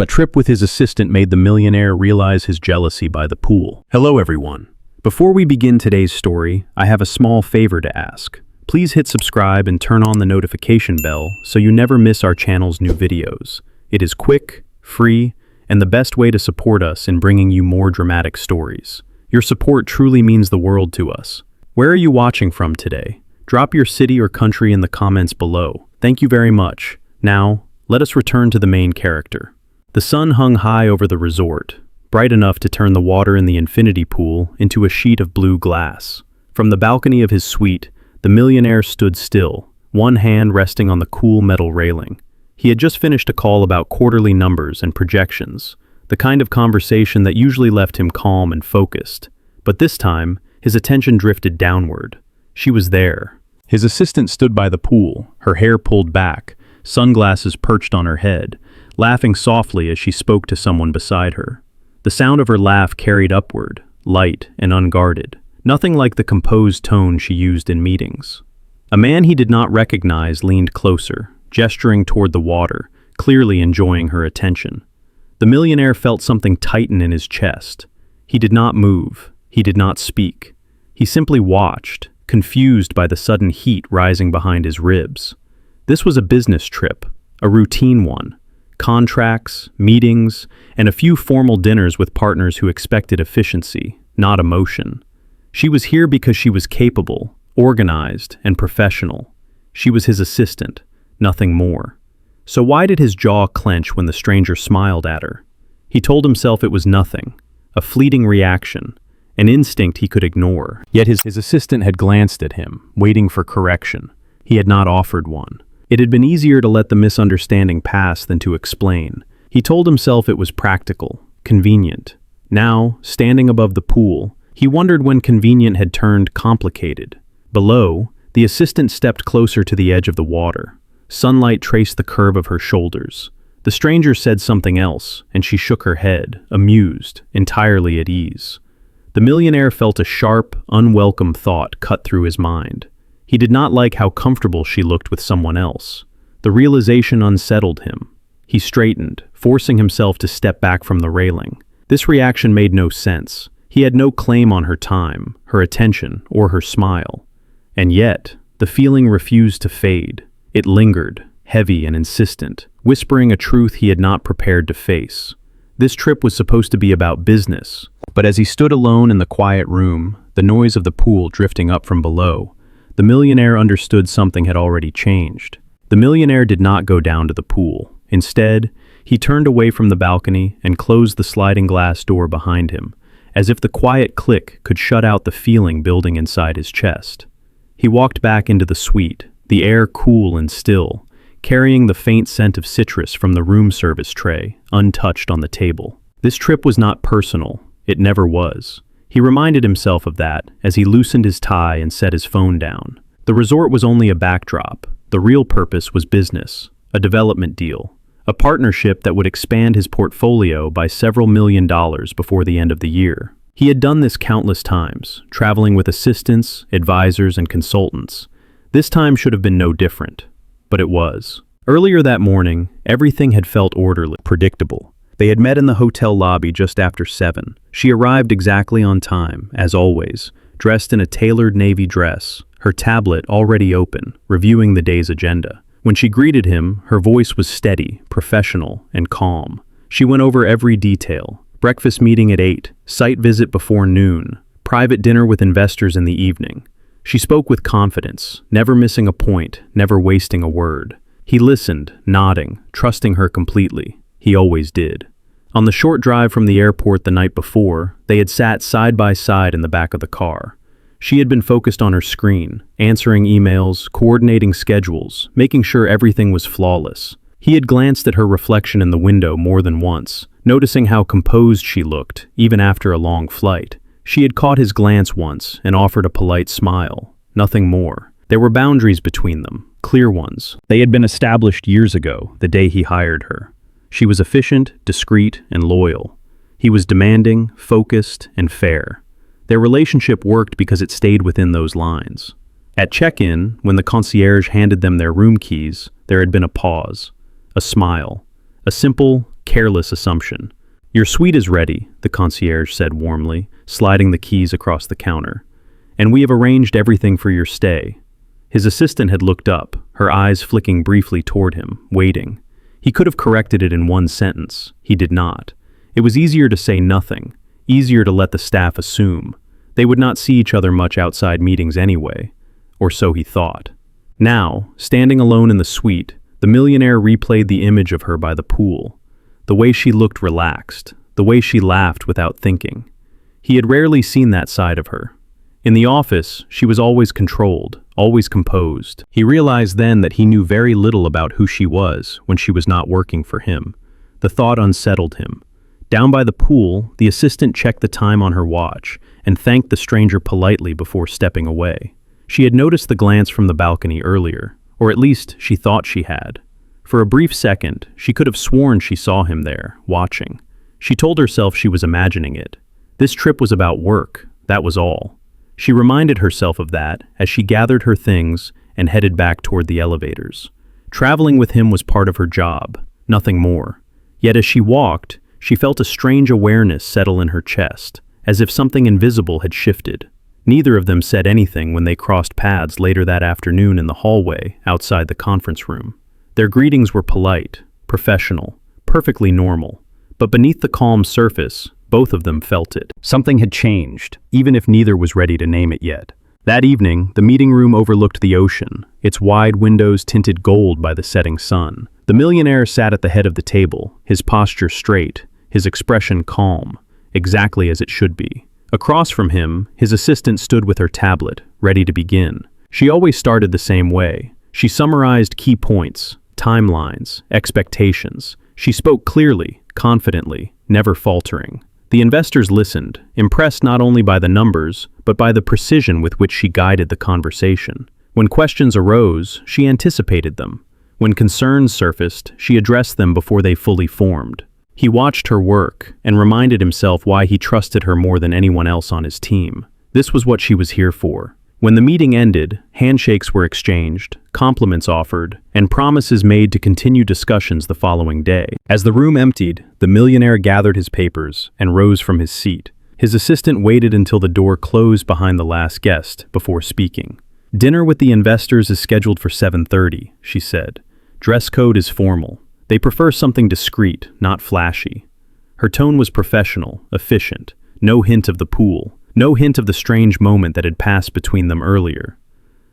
A trip with his assistant made the millionaire realize his jealousy by the pool. Hello everyone. Before we begin today's story, I have a small favor to ask. Please hit subscribe and turn on the notification bell so you never miss our channel's new videos. It is quick, free, and the best way to support us in bringing you more dramatic stories. Your support truly means the world to us. Where are you watching from today? Drop your city or country in the comments below. Thank you very much. Now, let us return to the main character. The sun hung high over the resort, bright enough to turn the water in the infinity pool into a sheet of blue glass. From the balcony of his suite, the millionaire stood still, one hand resting on the cool metal railing. He had just finished a call about quarterly numbers and projections, the kind of conversation that usually left him calm and focused. But this time, his attention drifted downward. She was there. His assistant stood by the pool, her hair pulled back, sunglasses perched on her head, laughing softly as she spoke to someone beside her. The sound of her laugh carried upward, light and unguarded, nothing like the composed tone she used in meetings. A man he did not recognize leaned closer, gesturing toward the water, clearly enjoying her attention. The millionaire felt something tighten in his chest. He did not move. He did not speak. He simply watched, confused by the sudden heat rising behind his ribs. This was a business trip, a routine one. Contracts, meetings, and a few formal dinners with partners who expected efficiency, not emotion. She was here because she was capable, organized, and professional. She was his assistant, nothing more. So why did his jaw clench when the stranger smiled at her? He told himself it was nothing, a fleeting reaction, an instinct he could ignore. Yet his assistant had glanced at him, waiting for correction. He had not offered one. It had been easier to let the misunderstanding pass than to explain. He told himself it was practical, convenient. Now, standing above the pool, he wondered when convenient had turned complicated. Below, the assistant stepped closer to the edge of the water. Sunlight traced the curve of her shoulders. The stranger said something else, and she shook her head, amused, entirely at ease. The millionaire felt a sharp, unwelcome thought cut through his mind. He did not like how comfortable she looked with someone else. The realization unsettled him. He straightened, forcing himself to step back from the railing. This reaction made no sense. He had no claim on her time, her attention, or her smile. And yet, the feeling refused to fade. It lingered, heavy and insistent, whispering a truth he had not prepared to face. This trip was supposed to be about business, but as he stood alone in the quiet room, the noise of the pool drifting up from below, the millionaire understood something had already changed. The millionaire did not go down to the pool. Instead, he turned away from the balcony and closed the sliding glass door behind him, as if the quiet click could shut out the feeling building inside his chest. He walked back into the suite, the air cool and still, carrying the faint scent of citrus from the room service tray, untouched on the table. This trip was not personal. It never was. He reminded himself of that as he loosened his tie and set his phone down. The resort was only a backdrop. The real purpose was business, a development deal, a partnership that would expand his portfolio by several $1 million before the end of the year. He had done this countless times, traveling with assistants, advisors, and consultants. This time should have been no different, but it was. Earlier that morning, everything had felt orderly, predictable. They had met in the hotel lobby just after 7. She arrived exactly on time, as always, dressed in a tailored navy dress, her tablet already open, reviewing the day's agenda. When she greeted him, her voice was steady, professional, and calm. She went over every detail. Breakfast meeting at 8, site visit before noon, private dinner with investors in the evening. She spoke with confidence, never missing a point, never wasting a word. He listened, nodding, trusting her completely. He always did. On the short drive from the airport the night before, they had sat side by side in the back of the car. She had been focused on her screen, answering emails, coordinating schedules, making sure everything was flawless. He had glanced at her reflection in the window more than once, noticing how composed she looked, even after a long flight. She had caught his glance once and offered a polite smile. Nothing more. There were boundaries between them, clear ones. They had been established years ago, the day he hired her. She was efficient, discreet, and loyal. He was demanding, focused, and fair. Their relationship worked because it stayed within those lines. At check-in, when the concierge handed them their room keys, there had been a pause, a smile, a simple, careless assumption. "Your suite is ready," the concierge said warmly, sliding the keys across the counter. "And we have arranged everything for your stay." His assistant had looked up, her eyes flicking briefly toward him, waiting. He could have corrected it in one sentence. He did not. It was easier to say nothing, easier to let the staff assume. They would not see each other much outside meetings anyway, or so he thought. Now, standing alone in the suite, the millionaire replayed the image of her by the pool. The way she looked relaxed, the way she laughed without thinking. He had rarely seen that side of her. In the office, she was always controlled, always composed. He realized then that he knew very little about who she was when she was not working for him. The thought unsettled him. Down by the pool, the assistant checked the time on her watch and thanked the stranger politely before stepping away. She had noticed the glance from the balcony earlier, or at least she thought she had. For a brief second, she could have sworn she saw him there, watching. She told herself she was imagining it. This trip was about work, that was all. She reminded herself of that as she gathered her things and headed back toward the elevators. Traveling with him was part of her job, nothing more. Yet as she walked, she felt a strange awareness settle in her chest, as if something invisible had shifted. Neither of them said anything when they crossed paths later that afternoon in the hallway outside the conference room. Their greetings were polite, professional, perfectly normal, but beneath the calm surface, both of them felt it. Something had changed, even if neither was ready to name it yet. That evening, the meeting room overlooked the ocean, its wide windows tinted gold by the setting sun. The millionaire sat at the head of the table, his posture straight, his expression calm, exactly as it should be. Across from him, his assistant stood with her tablet, ready to begin. She always started the same way. She summarized key points, timelines, expectations. She spoke clearly, confidently, never faltering. The investors listened, impressed not only by the numbers, but by the precision with which she guided the conversation. When questions arose, she anticipated them. When concerns surfaced, she addressed them before they fully formed. He watched her work and reminded himself why he trusted her more than anyone else on his team. This was what she was here for. When the meeting ended, handshakes were exchanged, compliments offered, and promises made to continue discussions the following day. As the room emptied, the millionaire gathered his papers and rose from his seat. His assistant waited until the door closed behind the last guest before speaking. "Dinner with the investors is scheduled for 7:30, she said. "Dress code is formal. They prefer something discreet, not flashy." Her tone was professional, efficient, no hint of the pool. No hint of the strange moment that had passed between them earlier.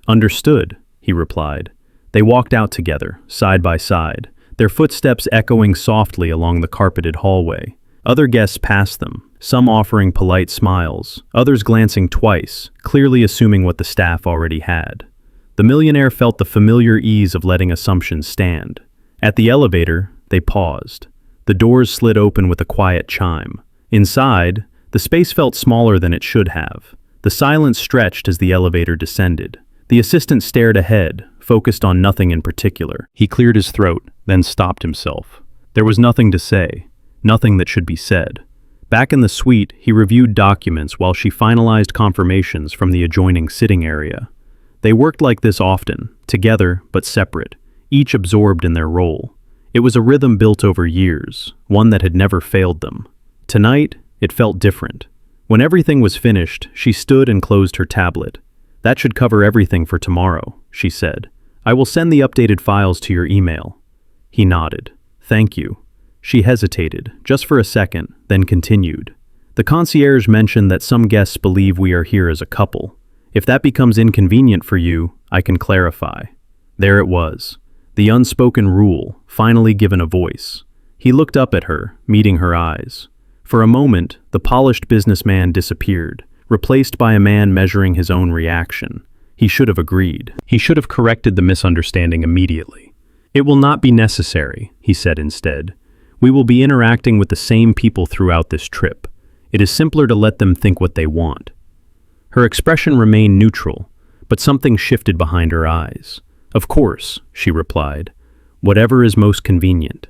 "Understood," he replied. They walked out together, side by side, their footsteps echoing softly along the carpeted hallway. Other guests passed them, some offering polite smiles, others glancing twice, clearly assuming what the staff already had. The millionaire felt the familiar ease of letting assumptions stand. At the elevator, they paused. The doors slid open with a quiet chime. Inside, the space felt smaller than it should have. The silence stretched as the elevator descended. The assistant stared ahead, focused on nothing in particular. He cleared his throat, then stopped himself. There was nothing to say, nothing that should be said. Back in the suite, he reviewed documents while she finalized confirmations from the adjoining sitting area. They worked like this often, together but separate, each absorbed in their role. It was a rhythm built over years, one that had never failed them. Tonight, it felt different. When everything was finished, she stood and closed her tablet. "That should cover everything for tomorrow," she said. "I will send the updated files to your email." He nodded. "Thank you." She hesitated, just for a second, then continued. "The concierge mentioned that some guests believe we are here as a couple. If that becomes inconvenient for you, I can clarify." There it was. The unspoken rule, finally given a voice. He looked up at her, meeting her eyes. For a moment, the polished businessman disappeared, replaced by a man measuring his own reaction. He should have agreed. He should have corrected the misunderstanding immediately. "It will not be necessary," he said instead. "We will be interacting with the same people throughout this trip. It is simpler to let them think what they want." Her expression remained neutral, but something shifted behind her eyes. "Of course," she replied. "Whatever is most convenient."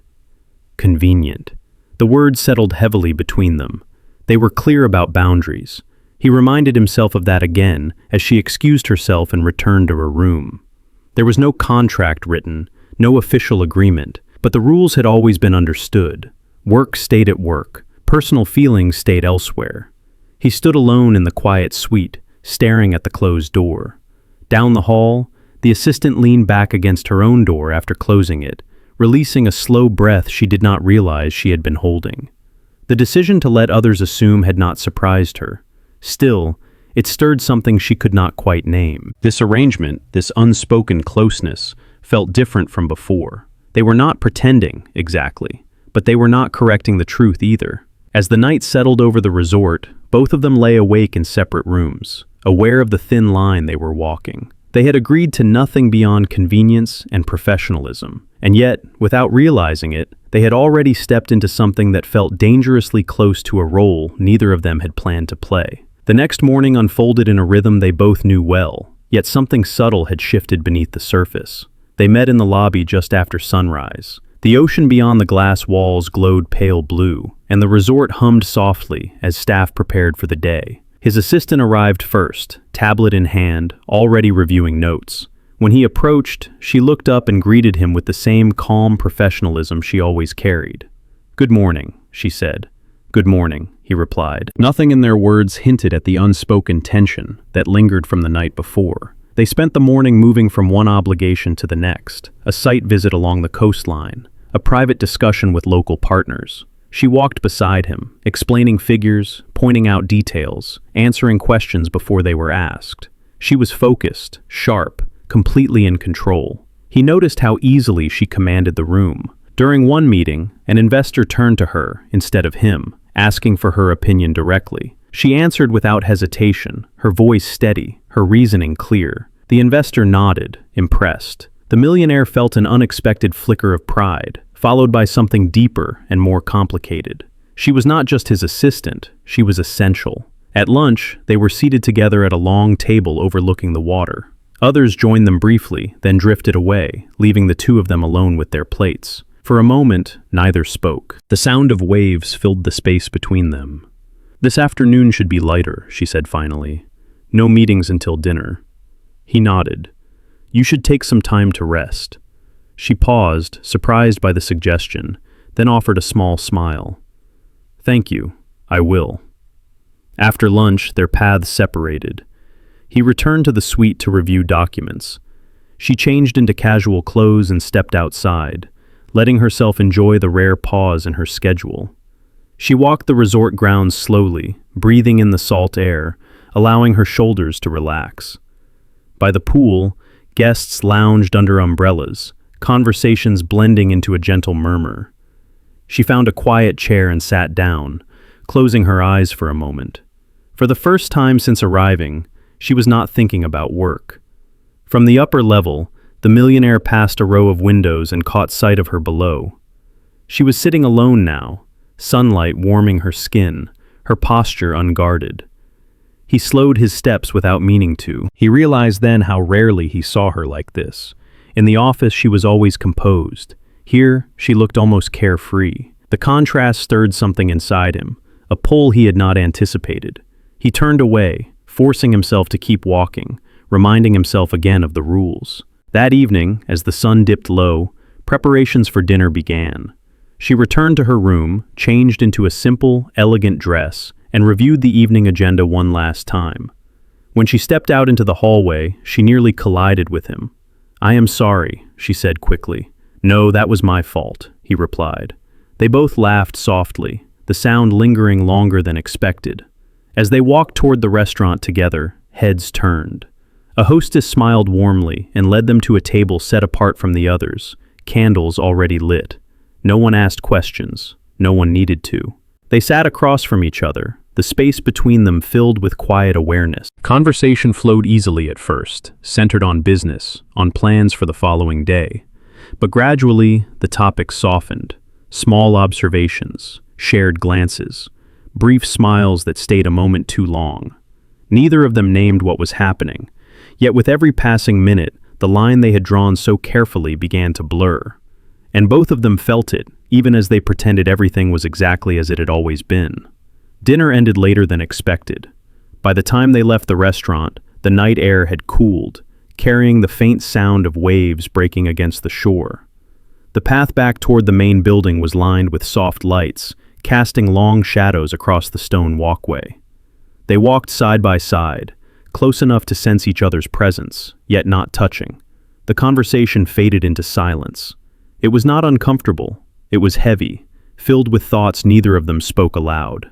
Convenient. The words settled heavily between them. They were clear about boundaries. He reminded himself of that again as she excused herself and returned to her room. There was no contract written, no official agreement, but the rules had always been understood. Work stayed at work. Personal feelings stayed elsewhere. He stood alone in the quiet suite, staring at the closed door. Down the hall, the assistant leaned back against her own door after closing it, releasing a slow breath she did not realize she had been holding. The decision to let others assume had not surprised her. Still, it stirred something she could not quite name. This arrangement, this unspoken closeness, felt different from before. They were not pretending, exactly, but they were not correcting the truth either. As the night settled over the resort, both of them lay awake in separate rooms, aware of the thin line they were walking. They had agreed to nothing beyond convenience and professionalism, and yet, without realizing it, they had already stepped into something that felt dangerously close to a role neither of them had planned to play. The next morning unfolded in a rhythm they both knew well, yet something subtle had shifted beneath the surface. They met in the lobby just after sunrise. The ocean beyond the glass walls glowed pale blue, and the resort hummed softly as staff prepared for the day. His assistant arrived first, tablet in hand, already reviewing notes. When he approached, she looked up and greeted him with the same calm professionalism she always carried. "Good morning," she said. "Good morning," he replied. Nothing in their words hinted at the unspoken tension that lingered from the night before. They spent the morning moving from one obligation to the next, a site visit along the coastline, a private discussion with local partners. She walked beside him, explaining figures, pointing out details, answering questions before they were asked. She was focused, sharp, completely in control. He noticed how easily she commanded the room. During one meeting, an investor turned to her instead of him, asking for her opinion directly. She answered without hesitation, her voice steady, her reasoning clear. The investor nodded, impressed. The millionaire felt an unexpected flicker of pride, followed by something deeper and more complicated. She was not just his assistant, she was essential. At lunch, they were seated together at a long table overlooking the water. Others joined them briefly, then drifted away, leaving the two of them alone with their plates. For a moment, neither spoke. The sound of waves filled the space between them. "This afternoon should be lighter," she said finally. "No meetings until dinner." He nodded. "You should take some time to rest." She paused, surprised by the suggestion, then offered a small smile. "Thank you, I will." After lunch, their paths separated. He returned to the suite to review documents. She changed into casual clothes and stepped outside, letting herself enjoy the rare pause in her schedule. She walked the resort grounds slowly, breathing in the salt air, allowing her shoulders to relax. By the pool, guests lounged under umbrellas, conversations blending into a gentle murmur. She found a quiet chair and sat down, closing her eyes for a moment. For the first time since arriving, she was not thinking about work. From the upper level, the millionaire passed a row of windows and caught sight of her below. She was sitting alone now, sunlight warming her skin, her posture unguarded. He slowed his steps without meaning to. He realized then how rarely he saw her like this. In the office, she was always composed. Here, she looked almost carefree. The contrast stirred something inside him, a pull he had not anticipated. He turned away, forcing himself to keep walking, reminding himself again of the rules. That evening, as the sun dipped low, preparations for dinner began. She returned to her room, changed into a simple, elegant dress, and reviewed the evening agenda one last time. When she stepped out into the hallway, she nearly collided with him. "I am sorry," she said quickly. "No, that was my fault," he replied. They both laughed softly, the sound lingering longer than expected. As they walked toward the restaurant together, heads turned. A hostess smiled warmly and led them to a table set apart from the others, candles already lit. No one asked questions. No one needed to. They sat across from each other, the space between them filled with quiet awareness. Conversation flowed easily at first, centered on business, on plans for the following day. But gradually, the topic softened. Small observations, shared glances, brief smiles that stayed a moment too long. Neither of them named what was happening, yet with every passing minute, the line they had drawn so carefully began to blur. And both of them felt it, even as they pretended everything was exactly as it had always been. Dinner ended later than expected. By the time they left the restaurant, the night air had cooled, carrying the faint sound of waves breaking against the shore. The path back toward the main building was lined with soft lights, casting long shadows across the stone walkway. They walked side by side, close enough to sense each other's presence, yet not touching. The conversation faded into silence. It was not uncomfortable. It was heavy, filled with thoughts neither of them spoke aloud.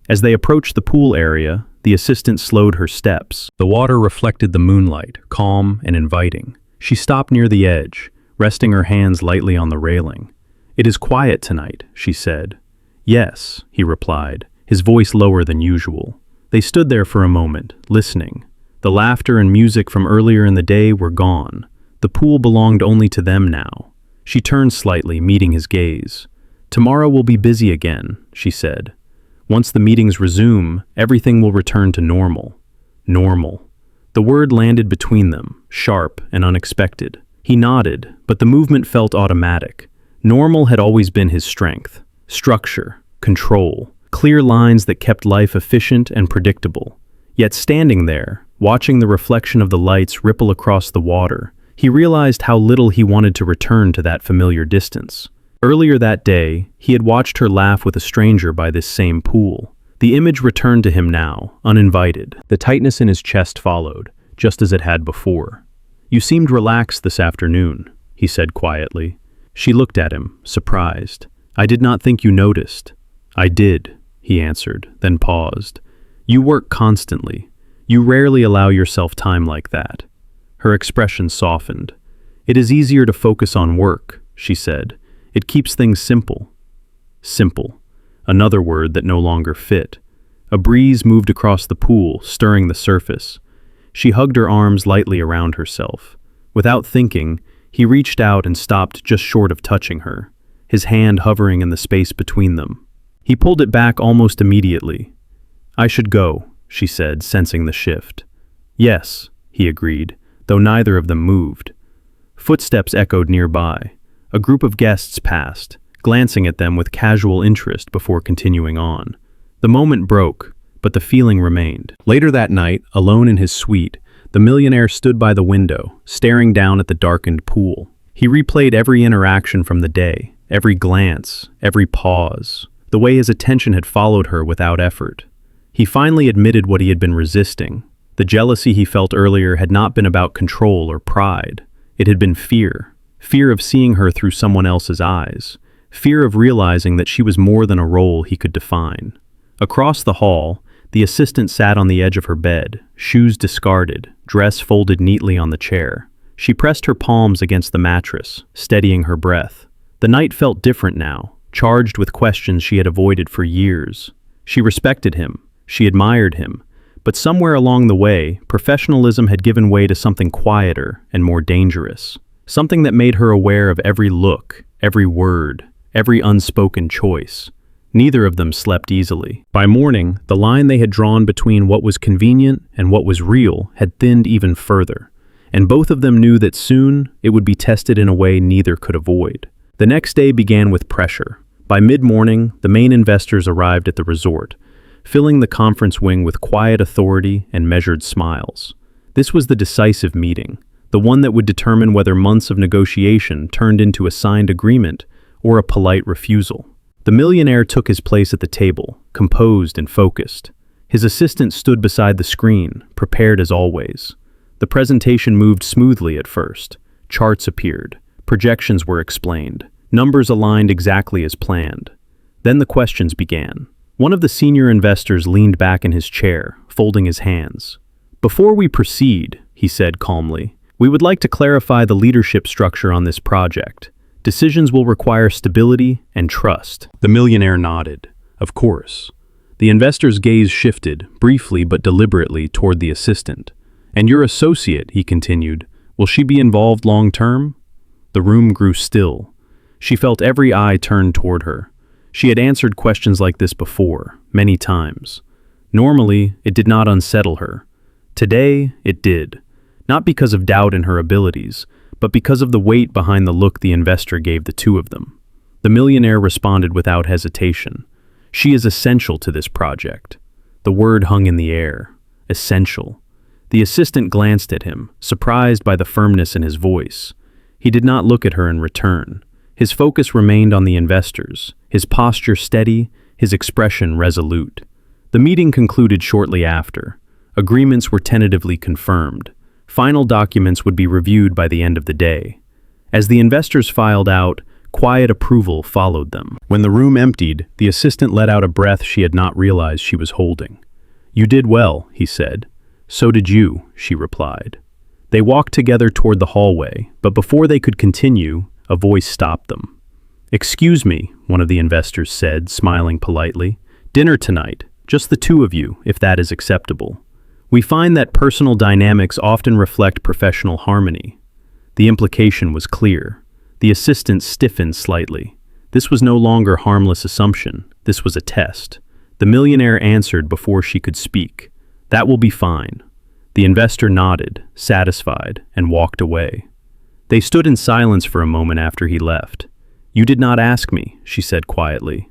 As they approached the pool area, the assistant slowed her steps. The water reflected the moonlight, calm and inviting. She stopped near the edge, resting her hands lightly on the railing. "It is quiet tonight," she said. "Yes," he replied, his voice lower than usual. They stood there for a moment, listening. The laughter and music from earlier in the day were gone. The pool belonged only to them now. She turned slightly, meeting his gaze. "Tomorrow will be busy again," she said. "Once the meetings resume, everything will return to normal." Normal. The word landed between them, sharp and unexpected. He nodded, but the movement felt automatic. Normal had always been his strength. Structure, control, clear lines that kept life efficient and predictable. Yet standing there, watching the reflection of the lights ripple across the water, he realized how little he wanted to return to that familiar distance. Earlier that day, he had watched her laugh with a stranger by this same pool. The image returned to him now, uninvited. The tightness in his chest followed, just as it had before. "You seemed relaxed this afternoon," he said quietly. She looked at him, surprised. "I did not think you noticed." "I did," he answered, then paused. "You work constantly. You rarely allow yourself time like that." Her expression softened. "It is easier to focus on work," she said. "It keeps things simple." Simple. Another word that no longer fit. A breeze moved across the pool, stirring the surface. She hugged her arms lightly around herself. Without thinking, he reached out and stopped just short of touching her, his hand hovering in the space between them. He pulled it back almost immediately. "I should go," she said, sensing the shift. "Yes," he agreed, though neither of them moved. Footsteps echoed nearby. A group of guests passed, glancing at them with casual interest before continuing on. The moment broke, but the feeling remained. Later that night, alone in his suite, the millionaire stood by the window, staring down at the darkened pool. He replayed every interaction from the day, every glance, every pause, the way his attention had followed her without effort. He finally admitted what he had been resisting. The jealousy he felt earlier had not been about control or pride. It had been fear. Fear of seeing her through someone else's eyes. Fear of realizing that she was more than a role he could define. Across the hall, the assistant sat on the edge of her bed, shoes discarded, dress folded neatly on the chair. She pressed her palms against the mattress, steadying her breath. The night felt different now, charged with questions she had avoided for years. She respected him. She admired him. But somewhere along the way, professionalism had given way to something quieter and more dangerous. Something that made her aware of every look, every word, every unspoken choice. Neither of them slept easily. By morning, the line they had drawn between what was convenient and what was real had thinned even further, and both of them knew that soon it would be tested in a way neither could avoid. The next day began with pressure. By mid-morning, the main investors arrived at the resort, filling the conference wing with quiet authority and measured smiles. This was the decisive meeting, the one that would determine whether months of negotiation turned into a signed agreement or a polite refusal. The millionaire took his place at the table, composed and focused. His assistant stood beside the screen, prepared as always. The presentation moved smoothly at first. Charts appeared. Projections were explained. Numbers aligned exactly as planned. Then the questions began. One of the senior investors leaned back in his chair, folding his hands. "Before we proceed," he said calmly, "we would like to clarify the leadership structure on this project. Decisions will require stability and trust." The millionaire nodded. Of course. The investor's gaze shifted, briefly but deliberately, toward the assistant. "And your associate," he continued, "will she be involved long-term?" The room grew still. She felt every eye turned toward her. She had answered questions like this before, many times. Normally, it did not unsettle her. Today, it did. Not because of doubt in her abilities, but because of the weight behind the look the investor gave the two of them. The millionaire responded without hesitation. "She is essential to this project." The word hung in the air. Essential. The assistant glanced at him, surprised by the firmness in his voice. He did not look at her in return. His focus remained on the investors, his posture steady, his expression resolute. The meeting concluded shortly after. Agreements were tentatively confirmed. Final documents would be reviewed by the end of the day. As the investors filed out, quiet approval followed them. When the room emptied, the assistant let out a breath she had not realized she was holding. "You did well," he said. "So did you," she replied. They walked together toward the hallway, but before they could continue, a voice stopped them. "Excuse me," one of the investors said, smiling politely. "Dinner tonight, just the two of you, if that is acceptable. We find that personal dynamics often reflect professional harmony." The implication was clear. The assistant stiffened slightly. This was no longer harmless assumption. This was a test. The millionaire answered before she could speak. "That will be fine." The investor nodded, satisfied, and walked away. They stood in silence for a moment after he left. "You did not ask me," she said quietly.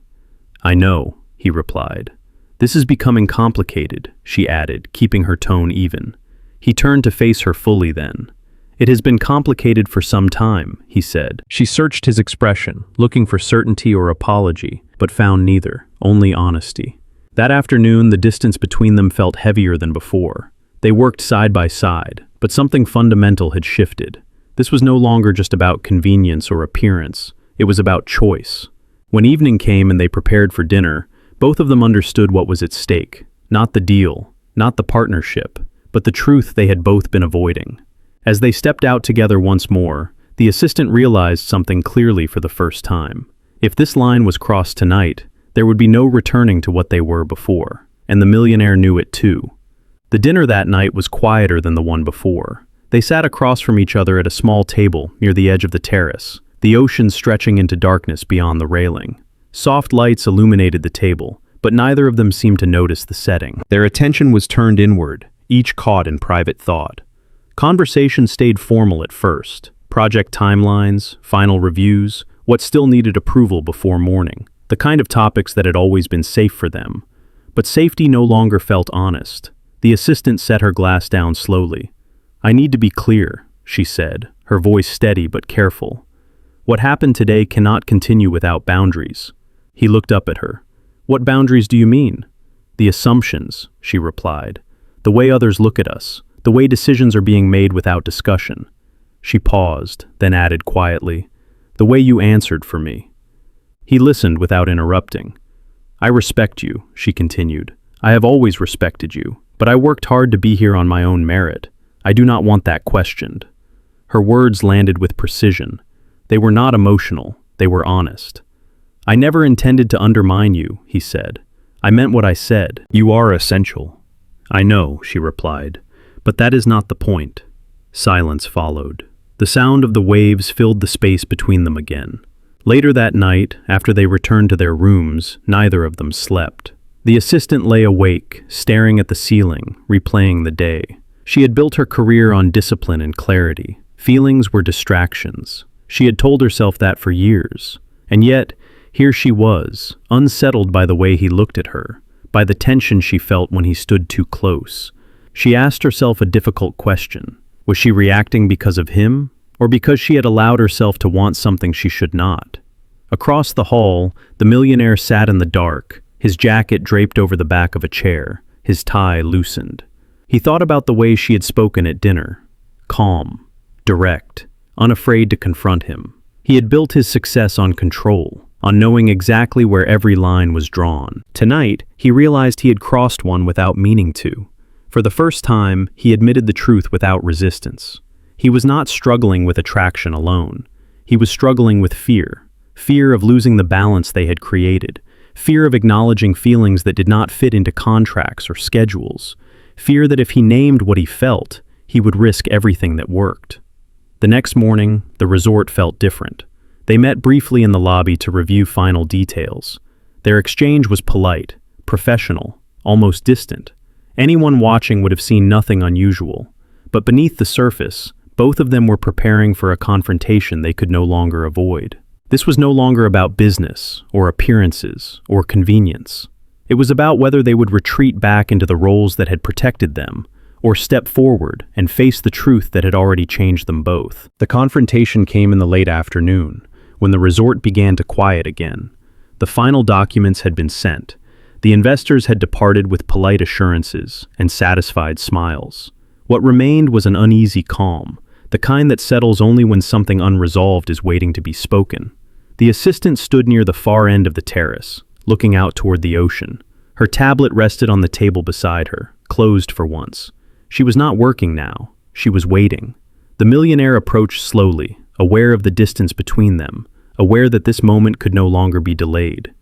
"I know," he replied. "This is becoming complicated," she added, keeping her tone even. He turned to face her fully then. "It has been complicated for some time," he said. She searched his expression, looking for certainty or apology, but found neither, only honesty. That afternoon, the distance between them felt heavier than before. They worked side by side, but something fundamental had shifted. This was no longer just about convenience or appearance. It was about choice. When evening came and they prepared for dinner, both of them understood what was at stake. Not the deal, not the partnership, but the truth they had both been avoiding. As they stepped out together once more, the assistant realized something clearly for the first time. If this line was crossed tonight, there would be no returning to what they were before, and the millionaire knew it too. The dinner that night was quieter than the one before. They sat across from each other at a small table near the edge of the terrace, the ocean stretching into darkness beyond the railing. Soft lights illuminated the table, but neither of them seemed to notice the setting. Their attention was turned inward, each caught in private thought. Conversation stayed formal at first. Project timelines, final reviews, what still needed approval before morning. The kind of topics that had always been safe for them. But safety no longer felt honest. The assistant set her glass down slowly. "I need to be clear," she said, her voice steady but careful. "What happened today cannot continue without boundaries." He looked up at her. "What boundaries do you mean?" "The assumptions," she replied. "The way others look at us. The way decisions are being made without discussion." She paused, then added quietly, "The way you answered for me." He listened without interrupting. "I respect you," she continued. "I have always respected you, but I worked hard to be here on my own merit. I do not want that questioned." Her words landed with precision. They were not emotional, they were honest. "I never intended to undermine you," he said. "I meant what I said. You are essential." "I know," she replied. "But that is not the point." Silence followed. The sound of the waves filled the space between them again. Later that night, after they returned to their rooms, neither of them slept. The assistant lay awake, staring at the ceiling, replaying the day. She had built her career on discipline and clarity. Feelings were distractions. She had told herself that for years. And yet, here she was, unsettled by the way he looked at her, by the tension she felt when he stood too close. She asked herself a difficult question. Was she reacting because of him, or because she had allowed herself to want something she should not? Across the hall, the millionaire sat in the dark, his jacket draped over the back of a chair, his tie loosened. He thought about the way she had spoken at dinner. Calm, direct, unafraid to confront him. He had built his success on control, on knowing exactly where every line was drawn. Tonight, he realized he had crossed one without meaning to. For the first time, he admitted the truth without resistance. He was not struggling with attraction alone. He was struggling with fear. Fear of losing the balance they had created. Fear of acknowledging feelings that did not fit into contracts or schedules. Fear that if he named what he felt, he would risk everything that worked. The next morning, the resort felt different. They met briefly in the lobby to review final details. Their exchange was polite, professional, almost distant. Anyone watching would have seen nothing unusual. But beneath the surface, both of them were preparing for a confrontation they could no longer avoid. This was no longer about business, or appearances, or convenience. It was about whether they would retreat back into the roles that had protected them, or step forward and face the truth that had already changed them both. The confrontation came in the late afternoon, when the resort began to quiet again. The final documents had been sent. The investors had departed with polite assurances and satisfied smiles. What remained was an uneasy calm, the kind that settles only when something unresolved is waiting to be spoken. The assistant stood near the far end of the terrace, looking out toward the ocean. Her tablet rested on the table beside her, closed for once. She was not working now. She was waiting. The millionaire approached slowly, aware of the distance between them, aware that this moment could no longer be delayed.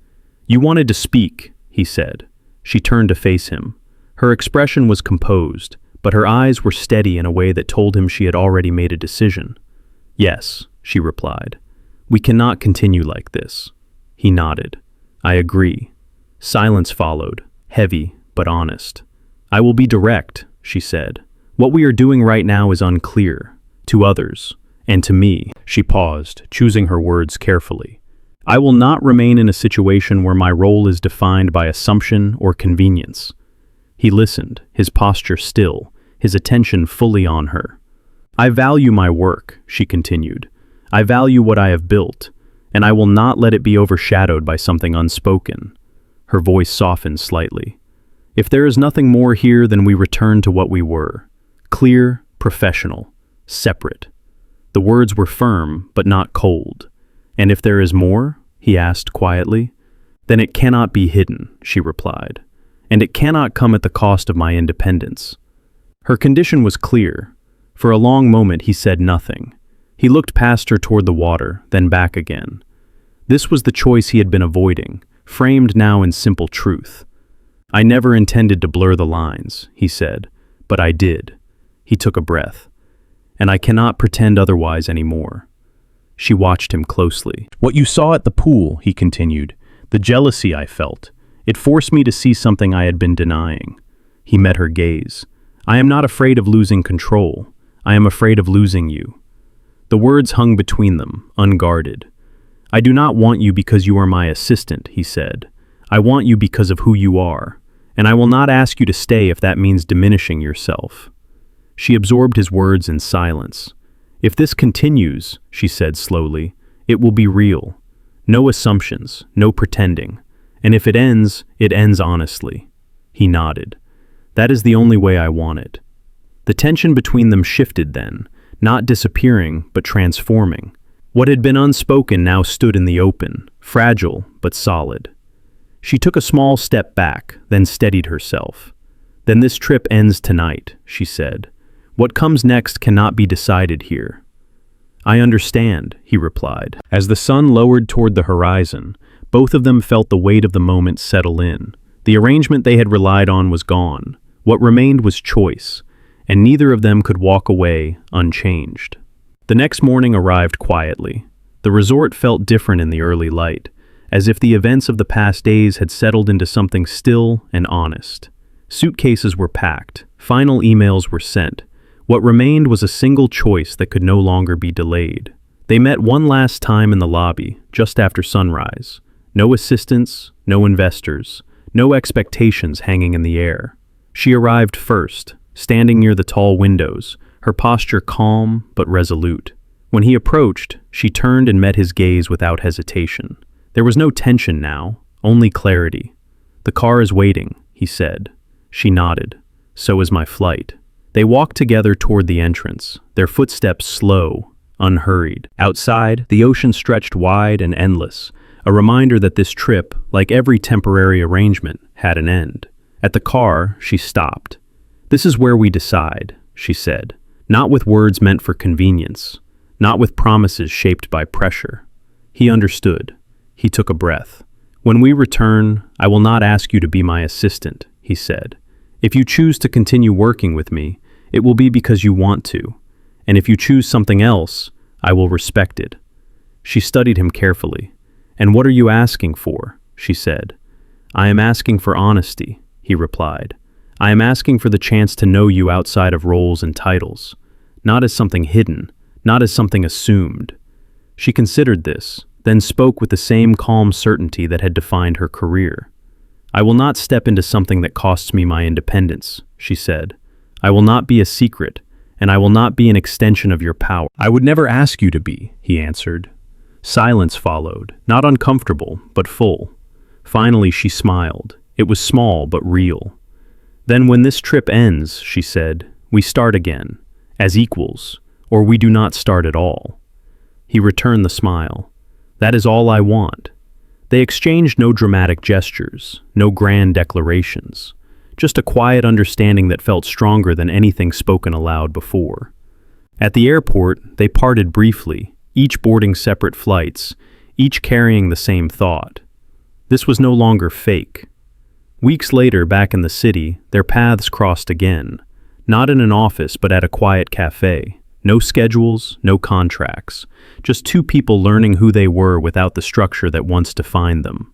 "You wanted to speak," he said. She turned to face him. Her expression was composed, but her eyes were steady in a way that told him she had already made a decision. "Yes," she replied. "We cannot continue like this." He nodded. "I agree." Silence followed, heavy but honest. "I will be direct," she said. "What we are doing right now is unclear. To others, and to me." She paused, choosing her words carefully. "I will not remain in a situation where my role is defined by assumption or convenience." He listened, his posture still, his attention fully on her. "I value my work," she continued. "I value what I have built, and I will not let it be overshadowed by something unspoken." Her voice softened slightly. "If there is nothing more here, then we return to what we were. Clear, professional, separate." The words were firm, but not cold. "And if there is more?" he asked quietly. "Then it cannot be hidden," she replied. "And it cannot come at the cost of my independence." Her condition was clear. For a long moment he said nothing. He looked past her toward the water, then back again. This was the choice he had been avoiding, framed now in simple truth. "I never intended to blur the lines," he said, "but I did." He took a breath. "And I cannot pretend otherwise anymore." She watched him closely. "What you saw at the pool," he continued, "the jealousy I felt, it forced me to see something I had been denying." He met her gaze. "I am not afraid of losing control. I am afraid of losing you." The words hung between them, unguarded. "I do not want you because you are my assistant," he said. "I want you because of who you are, and I will not ask you to stay if that means diminishing yourself." She absorbed his words in silence. "If this continues," she said slowly, "it will be real. No assumptions, no pretending. And if it ends honestly." He nodded. "That is the only way I want it." The tension between them shifted then, not disappearing, but transforming. What had been unspoken now stood in the open, fragile but solid. She took a small step back, then steadied herself. "Then this trip ends tonight," she said. "What comes next cannot be decided here." "I understand," he replied. As the sun lowered toward the horizon, both of them felt the weight of the moment settle in. The arrangement they had relied on was gone. What remained was choice, and neither of them could walk away unchanged. The next morning arrived quietly. The resort felt different in the early light, as if the events of the past days had settled into something still and honest. Suitcases were packed, final emails were sent. What remained was a single choice that could no longer be delayed. They met one last time in the lobby, just after sunrise. No assistants, no investors, no expectations hanging in the air. She arrived first, standing near the tall windows, her posture calm but resolute. When he approached, she turned and met his gaze without hesitation. There was no tension now, only clarity. "The car is waiting," he said. She nodded. "So is my flight." They walked together toward the entrance, their footsteps slow, unhurried. Outside, the ocean stretched wide and endless, a reminder that this trip, like every temporary arrangement, had an end. At the car, she stopped. "This is where we decide," she said, not with words meant for convenience, not with promises shaped by pressure. He understood. He took a breath. "When we return, I will not ask you to be my assistant," he said. "If you choose to continue working with me, it will be because you want to. And if you choose something else, I will respect it." She studied him carefully. "And what are you asking for?" she said. "I am asking for honesty," he replied. "I am asking for the chance to know you outside of roles and titles, not as something hidden, not as something assumed." She considered this, then spoke with the same calm certainty that had defined her career. "I will not step into something that costs me my independence," she said. "I will not be a secret, and I will not be an extension of your power." "I would never ask you to be," he answered. Silence followed, not uncomfortable, but full. Finally, she smiled. It was small, but real. "Then when this trip ends," she said, "we start again, as equals, or we do not start at all." He returned the smile. "That is all I want." They exchanged no dramatic gestures, no grand declarations, just a quiet understanding that felt stronger than anything spoken aloud before. At the airport, they parted briefly, each boarding separate flights, each carrying the same thought. This was no longer fake. Weeks later, back in the city, their paths crossed again, not in an office but at a quiet cafe. No schedules, no contracts, just two people learning who they were without the structure that once defined them.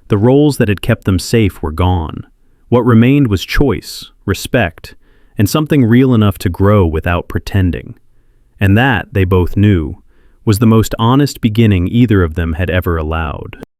The roles that had kept them safe were gone. What remained was choice, respect, and something real enough to grow without pretending. And that, they both knew, was the most honest beginning either of them had ever allowed.